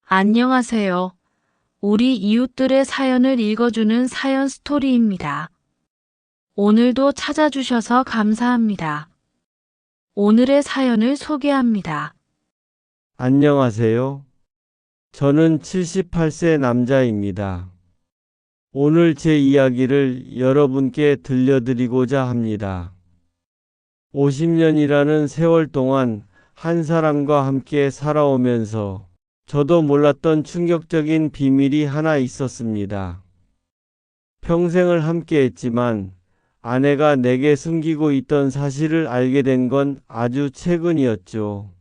안녕하세요. 우리 이웃들의 사연을 읽어주는 사연 스토리입니다. 오늘도 찾아주셔서 감사합니다. 오늘의 사연을 소개합니다. 안녕하세요. 저는 78세 남자입니다. 오늘 제 이야기를 여러분께 들려드리고자 합니다. 50년이라는 세월 동안 한 사람과 함께 살아오면서 저도 몰랐던 충격적인 비밀이 하나 있었습니다. 평생을 함께 했지만 아내가 내게 숨기고 있던 사실을 알게 된 건 아주 최근이었죠.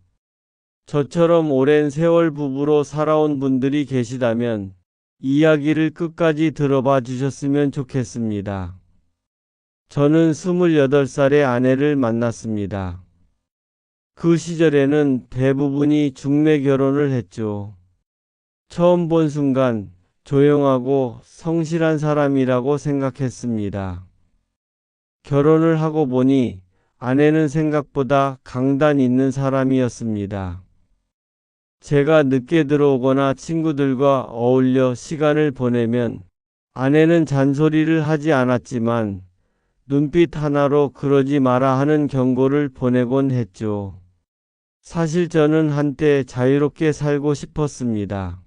저처럼 오랜 세월 부부로 살아온 분들이 계시다면 이야기를 끝까지 들어봐 주셨으면 좋겠습니다. 저는 28살의 아내를 만났습니다. 그 시절에는 대부분이 중매 결혼을 했죠. 처음 본 순간 조용하고 성실한 사람이라고 생각했습니다. 결혼을 하고 보니 아내는 생각보다 강단 있는 사람이었습니다. 제가 늦게 들어오거나 친구들과 어울려 시간을 보내면 아내는 잔소리를 하지 않았지만 눈빛 하나로 그러지 마라 하는 경고를 보내곤 했죠. 사실 저는 한때 자유롭게 살고 싶었습니다.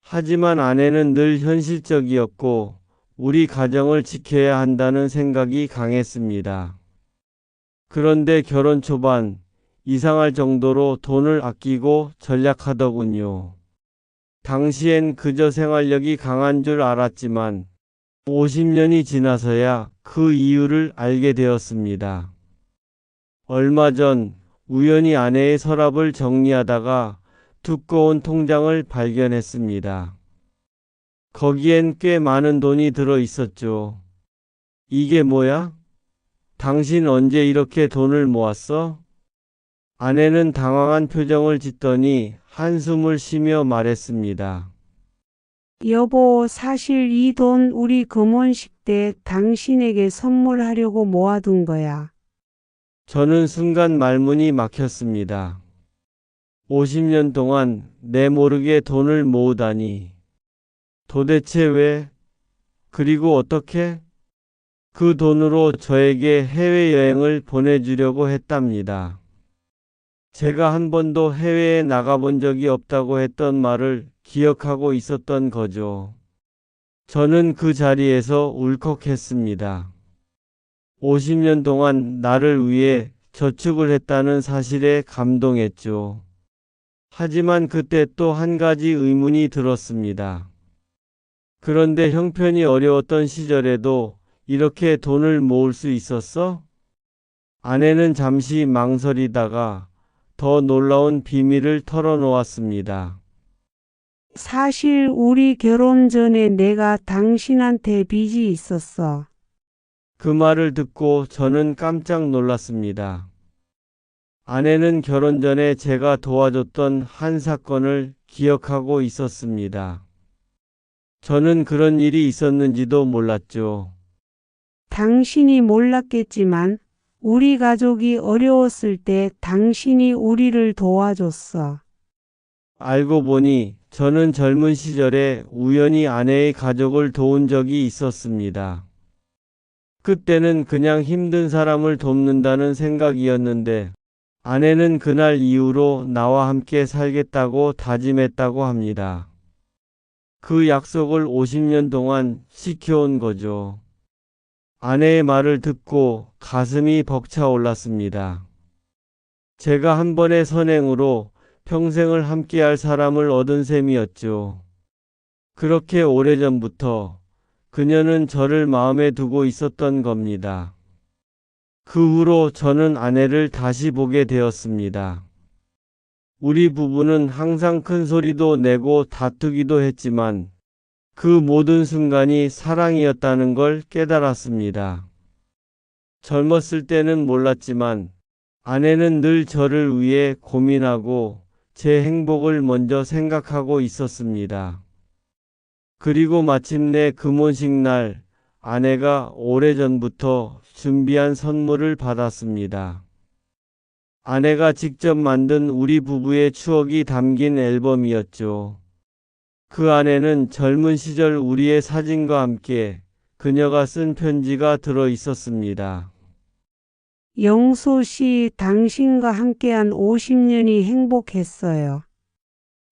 하지만 아내는 늘 현실적이었고 우리 가정을 지켜야 한다는 생각이 강했습니다. 그런데 결혼 초반 이상할 정도로 돈을 아끼고 전략하더군요. 당시엔 그저 생활력이 강한 줄 알았지만 50년이 지나서야 그 이유를 알게 되었습니다. 얼마 전 우연히 아내의 서랍을 정리하다가 두꺼운 통장을 발견했습니다. 거기엔 꽤 많은 돈이 들어 있었죠. 이게 뭐야? 당신 언제 이렇게 돈을 모았어? 아내는 당황한 표정을 짓더니 한숨을 쉬며 말했습니다. 여보, 사실 이 돈 우리 금혼식 때 당신에게 선물하려고 모아둔 거야. 저는 순간 말문이 막혔습니다. 50년 동안 내 모르게 돈을 모으다니. 도대체 왜? 그리고 어떻게? 그 돈으로 저에게 해외여행을 보내주려고 했답니다. 제가 한 번도 해외에 나가본 적이 없다고 했던 말을 기억하고 있었던 거죠. 저는 그 자리에서 울컥했습니다. 50년 동안 나를 위해 저축을 했다는 사실에 감동했죠. 하지만 그때 또 한 가지 의문이 들었습니다. 그런데 형편이 어려웠던 시절에도 이렇게 돈을 모을 수 있었어? 아내는 잠시 망설이다가 더 놀라운 비밀을 털어놓았습니다. 사실 우리 결혼 전에 내가 당신한테 빚이 있었어. 그 말을 듣고 저는 깜짝 놀랐습니다. 아내는 결혼 전에 제가 도와줬던 한 사건을 기억하고 있었습니다. 저는 그런 일이 있었는지도 몰랐죠. 당신이 몰랐겠지만 우리 가족이 어려웠을 때 당신이 우리를 도와줬어. 알고 보니 저는 젊은 시절에 우연히 아내의 가족을 도운 적이 있었습니다. 그때는 그냥 힘든 사람을 돕는다는 생각이었는데 아내는 그날 이후로 나와 함께 살겠다고 다짐했다고 합니다. 그 약속을 50년 동안 지켜온 거죠. 아내의 말을 듣고 가슴이 벅차올랐습니다. 제가 한 번의 선행으로 평생을 함께할 사람을 얻은 셈이었죠. 그렇게 오래전부터 그녀는 저를 마음에 두고 있었던 겁니다. 그 후로 저는 아내를 다시 보게 되었습니다. 우리 부부는 항상 큰 소리도 내고 다투기도 했지만 그 모든 순간이 사랑이었다는 걸 깨달았습니다. 젊었을 때는 몰랐지만 아내는 늘 저를 위해 고민하고 제 행복을 먼저 생각하고 있었습니다. 그리고 마침내 금혼식 날 아내가 오래전부터 준비한 선물을 받았습니다. 아내가 직접 만든 우리 부부의 추억이 담긴 앨범이었죠. 그 안에는 젊은 시절 우리의 사진과 함께 그녀가 쓴 편지가 들어 있었습니다. 영소 씨, 당신과 함께한 50년이 행복했어요.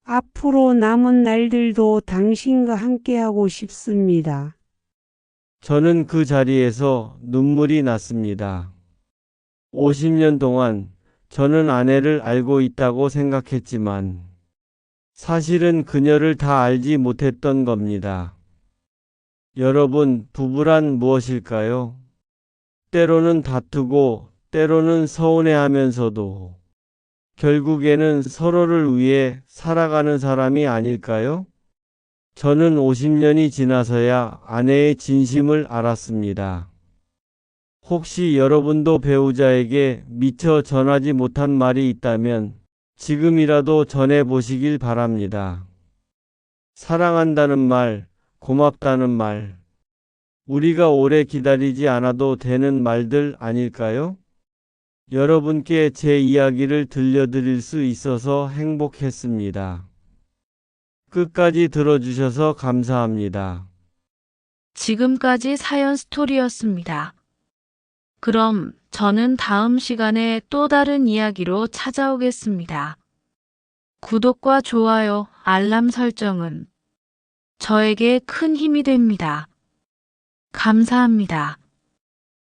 앞으로 남은 날들도 당신과 함께하고 싶습니다. 저는 그 자리에서 눈물이 났습니다. 50년 동안 저는 아내를 알고 있다고 생각했지만 사실은 그녀를 다 알지 못했던 겁니다. 여러분, 부부란 무엇일까요? 때로는 다투고 때로는 서운해하면서도 결국에는 서로를 위해 살아가는 사람이 아닐까요? 저는 50년이 지나서야 아내의 진심을 알았습니다. 혹시 여러분도 배우자에게 미처 전하지 못한 말이 있다면 지금이라도 전해 보시길 바랍니다. 사랑한다는 말, 고맙다는 말, 우리가 오래 기다리지 않아도 되는 말들 아닐까요? 여러분께 제 이야기를 들려드릴 수 있어서 행복했습니다. 끝까지 들어주셔서 감사합니다. 지금까지 사연 스토리였습니다. 그럼 저는 다음 시간에 또 다른 이야기로 찾아오겠습니다. 구독과 좋아요, 알람 설정은 저에게 큰 힘이 됩니다. 감사합니다.